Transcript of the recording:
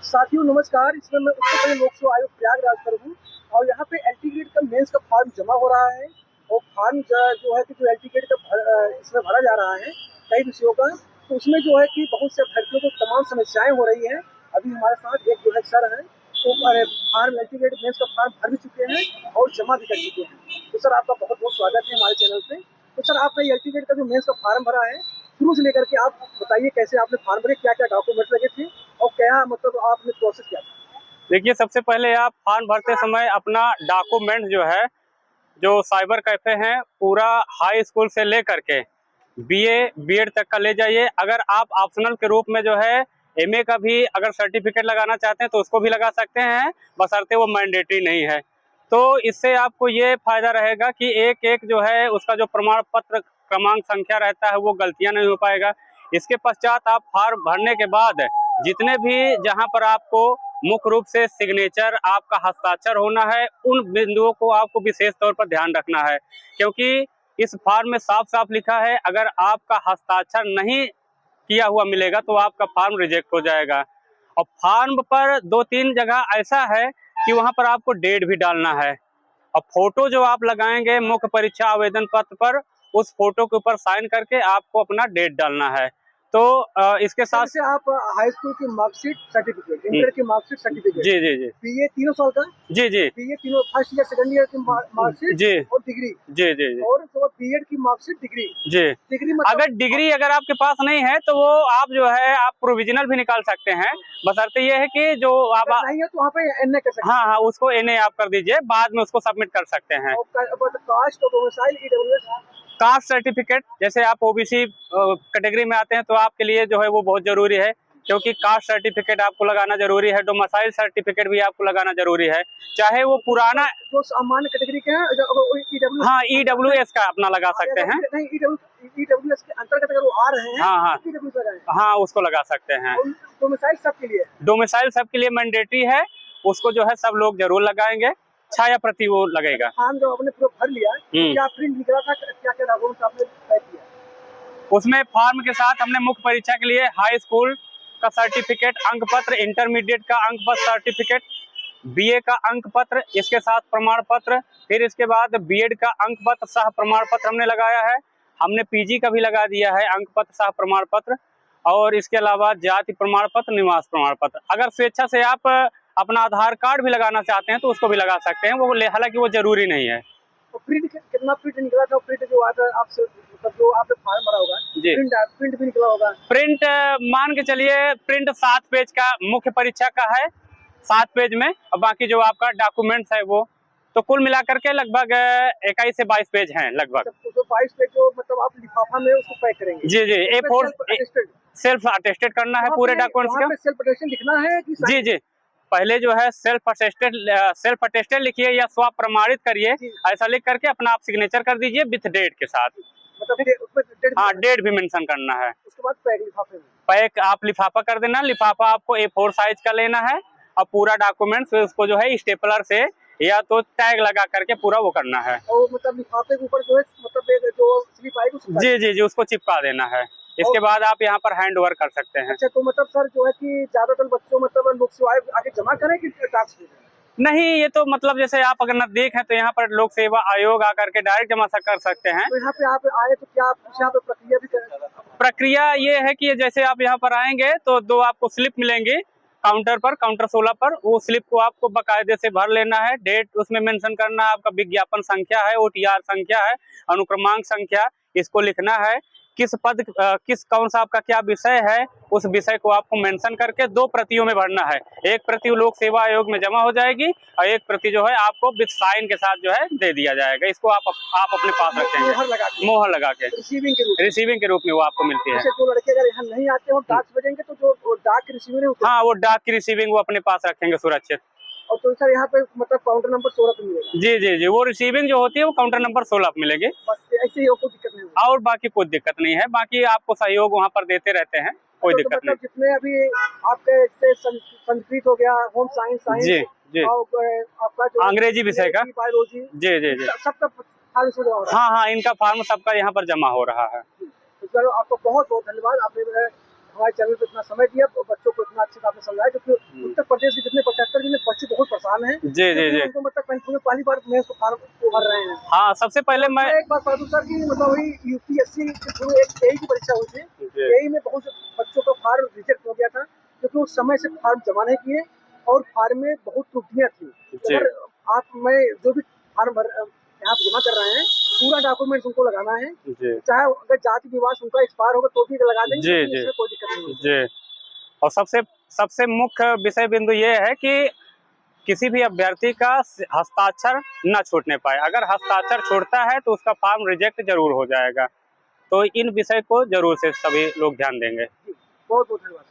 साथियों नमस्कार। इसमें मैं उत्तर प्रदेश लोक सेवा आयोग प्रयागराज पर हूँ और यहाँ पे एलटी ग्रेड का मेंस का फॉर्म जमा हो रहा है और फॉर्म जो है कि जो एलटी ग्रेड का इसमें भरा जा रहा है कई विषयों का, तो उसमें जो है कि बहुत से अभ्यर्थियों को तमाम समस्याएं हो रही हैं। अभी हमारे साथ एक जो है सर हैं तो फॉर्म एलटी ग्रेड मेंस का फॉर्म भर भी चुके हैं और जमा भी कर चुके हैं। तो सर आपका बहुत बहुत स्वागत है हमारे चैनल पे। तो सर आपने एलटी ग्रेड का जो मेंस का फॉर्म भरा है शुरू से लेकर के आप बताइए कैसे आपने फॉर्म भरे, क्या क्या डॉक्यूमेंट लगे थे और क्या मतलब आपने प्रोसेस किया था? देखिए, सबसे पहले आप फॉर्म भरते समय अपना डॉक्यूमेंट जो है, जो साइबर कैफे हैं, पूरा हाई स्कूल से लेकर के बीए बीएड तक का ले जाइए। अगर आप ऑप्शनल के रूप में जो है एमए का भी अगर सर्टिफिकेट लगाना चाहते हैं तो उसको भी लगा सकते हैं, बशर्ते वो मैंडेटरी नहीं है। तो इससे आपको ये फायदा रहेगा कि एक एक जो है उसका जो प्रमाण पत्र क्रमांक संख्या रहता है वो गलतियां नहीं हो पाएगा। इसके पश्चात आप फॉर्म भरने के बाद जितने भी जहां पर आपको मुख्य रूप से सिग्नेचर आपका हस्ताक्षर होना है, उन बिंदुओं को आपको विशेष तौर पर ध्यान रखना है, क्योंकि इस फॉर्म में साफ साफ लिखा है अगर आपका हस्ताक्षर नहीं किया हुआ मिलेगा तो आपका फॉर्म रिजेक्ट हो जाएगा। और फॉर्म पर 2-3 जगह ऐसा है कि वहां पर आपको डेट भी डालना है और फोटो जो आप लगाएंगे मुख्य परीक्षा आवेदन पत्र पर, उस फोटो के ऊपर साइन करके आपको अपना डेट डालना है। तो इसके साथ से आप हाई स्कूल की मार्कशीट सर्टिफिकेट, इंटर की मार्कशीट सर्टिफिकेट, जी जी जी बीए तीनों साल का, जी जी बीए तीनों फर्स्ट ईयर सेकंड ईयर की मार्कशीट जी और डिग्री, जी जी जी और तो बीएड की मार्कशीट डिग्री। जी डिग्री मतलब अगर डिग्री अगर आपके पास नहीं है तो वो आप जो है आप प्रोविजनल भी निकाल सकते हैं, बशर्ते ये है कि जो आप नहीं है तो वहाँ पे एनए कर सकते हाँ हाँ उसको एनए आप कर दीजिए, बाद में उसको सबमिट कर सकते हैं। हैं। और कास्ट और डोमिसाइल ईडब्ल्यूएस। कास्ट सर्टिफिकेट, जैसे आप ओबीसी कैटेगरी में आते हैं तो आपके लिए जो है वो बहुत जरूरी है, क्योंकि कास्ट सर्टिफिकेट आपको लगाना जरूरी है। डोमिसाइल सर्टिफिकेट भी आपको लगाना जरूरी है, चाहे वो पुराना जो सामान्य कैटेगरी के हैं ईडब्ल्यू। हाँ ईडब्ल्यूएस का अपना लगा सकते हैं। नहीं ईडब्ल्यूएस के अंतर्गत अगर वो आ रहे हैं हाँ हाँ ईडब्ल्यूएस लगाएं। हाँ उसको लगा सकते हैं। डोमिसाइल सबके लिए, डोमिसाइल सबके लिए मैंडेटरी है, उसको जो है सब लोग जरूर लगाएंगे, छाया प्रति वो लगेगा। फॉर्म जब आपने पूरा भर लिया क्या प्रिंट निकला था, क्या क्या डॉक्यूमेंट आपने तय किया? उसमें फॉर्म के साथ हमने मुख्य परीक्षा के लिए हाई स्कूल का सर्टिफिकेट, अंक पत्र, इंटरमीडिएट का अंक पत्र सर्टिफिकेट, बीए का अंक पत्र, इसके साथ प्रमाण पत्र, फिर इसके बाद बीएड का अंक पत्र सह प्रमाण पत्र हमने लगाया है। हमने पीजी का भी लगा दिया है अंक पत्र सह प्रमाण पत्र, और इसके अलावा जाति प्रमाण पत्र, निवास प्रमाण पत्र। अगर स्वेच्छा से आप अपना आधार कार्ड भी लगाना चाहते हैं तो उसको भी लगा सकते हैं, वो हालांकि वो जरूरी नहीं है। तो प्रिंट कितना प्रिंट निकला था? प्रिंट जो आता है आपसे मतलब जो आपने फॉर्म भरा होगा जी प्रिंट भी निकला होगा? प्रिंट मान के चलिए प्रिंट 7 पेज का मुख्य परीक्षा का है, 7 पेज में, और बाकी जो आपका डॉक्यूमेंट्स है वो तो कुल मिलाकर के लगभग 21 से 22 पेज हैं लगभग। तो 22 पेज जो मतलब आप लिफाफा में उसको पैक करेंगे? जी जी A4 सेल्फ अटेस्टेड करना है पूरे डॉक्यूमेंट्स का। सेल्फ अटेस्टेड लिखना है कि जी जी पहले जो है सेल्फ अटेस्टेड लिखिए या स्व प्रमाणित करिए, ऐसा लिख करके अपना आप सिग्नेचर कर दीजिए विथ डेट के साथ। मतलब उसमें हाँ डेट भी मेंशन करना है। उसके बाद पैक लिफाफे में पैक आप लिफाफा कर देना, लिफाफा आपको A4 साइज का लेना है और पूरा डॉक्यूमेंट्स उसको जो है स्टेपलर से या तो टैग लगा करके पूरा वो करना है। और मतलब लिफाफे के ऊपर जो है मतलब जो स्लिप आएगी जी जी जी उसको चिपका देना है, इसके बाद आप यहाँ पर हैंड ओवर कर सकते हैं। अच्छा, तो मतलब सर जो है कि ज्यादातर बच्चों मतलब लोक सेवा आगे जमा करें कि टैक्स दें? नहीं, ये तो मतलब जैसे आप अगर नजदीक हैं तो यहाँ पर लोक सेवा आयोग आकर के डायरेक्ट जमा कर सकते हैं। तो यहाँ पे आप आए तो क्या आप यहाँ पे प्रक्रिया भी करें? प्रक्रिया ये है कि जैसे आप यहाँ पर आएंगे तो 2 आपको स्लिप मिलेंगी काउंटर पर, काउंटर 16 पर। वो स्लिप को आपको बाकायदे से भर लेना है, डेट उसमें मेंशन करना है, आपका विज्ञापन संख्या है, OTR संख्या है, अनुक्रमांक संख्या, इसको लिखना है, किस पद कौन सा आपका क्या विषय है, उस विषय को आपको मेंशन करके 2 प्रतियों में भरना है। एक प्रति लोक सेवा आयोग में जमा हो जाएगी और एक प्रति जो है आपको विद साइन के साथ जो है दे दिया जाएगा। इसको आप अपने पास रखेंगे मोहर लगा के रिसीविंग के रूप में वो आपको मिलती है। जो लड़के अगर यहाँ नहीं आते हो डाक भेजेंगे तो जो डाक रिसीविंग है हाँ वो डाक की रिसीविंग वो अपने पास रखेंगे सुरक्षित। और तो सर यहाँ पे मतलब काउंटर नंबर 16 पे मिलेगा? जी जी जी वो रिसीविंग जो होती है वो काउंटर नंबर 16 पे मिलेगी। बस ऐसे ही, कोई दिक्कत नहीं और बाकी कोई दिक्कत नहीं है, बाकी आपको सहयोग वहाँ पर देते रहते हैं, कोई दिक्कत नहीं। जितने अभी आपके संस्कृत हो गया, होम साइंस जी जी आपका जो अंग्रेजी विषय का, बायोलॉजी, जी जी जी सबका फॉर्म इसमें जमा हो रहा है। हाँ हाँ इनका फॉर्म सबका यहाँ पर जमा हो रहा है। तो सर आपको बहुत बहुत धन्यवाद, आपने हमारे चैनल पे इतना समय दिया और बच्चों को इतना अच्छे से आपने समझाया, क्योंकि उत्तर प्रदेश के जितने 75 जितने बच्चे बहुत परेशान हैं, जी जी जी। उनको मतलब कंटिन्यू पहली बार मेंस को फॉर्म को भर रहे हैं। हाँ, सबसे पहले मैं एक बात बता दूं सर कि मतलब वही यूपीएससी के थ्रू एक जेईई की परीक्षा हुई थी। जी। जेईई में बहुत से बच्चों का फॉर्म रिजेक्ट हो गया था, क्योंकि उस समय से फॉर्म जमा नहीं किए और फॉर्म में बहुत त्रुटियां थी। जी। अगर मैं जो भी फॉर्म भर यहाँ जमा कर रहे हैं, पूरा डॉक्यूमेंट्स उनको लगाना है, जी चाहे अगर जाति विवाद उनका एक्सपायर होगा तो भी लगा देंगे, जी लेकिन जी इसमें कोई दिक्कत नहीं होगी। जी। और सबसे सबसे मुख्य विषय बिंदु ये है कि किसी भी अभ्यर्थी का हस्ताक्षर न छूटने पाए। अगर हस्ताक्षर छूटता है तो उसका फॉर्म रिजेक्ट जरूर हो जाएगा। तो इन विषय को जरूर से सभी लोग ध्यान देंगे। जी, बहुत बहुत धन्यवाद।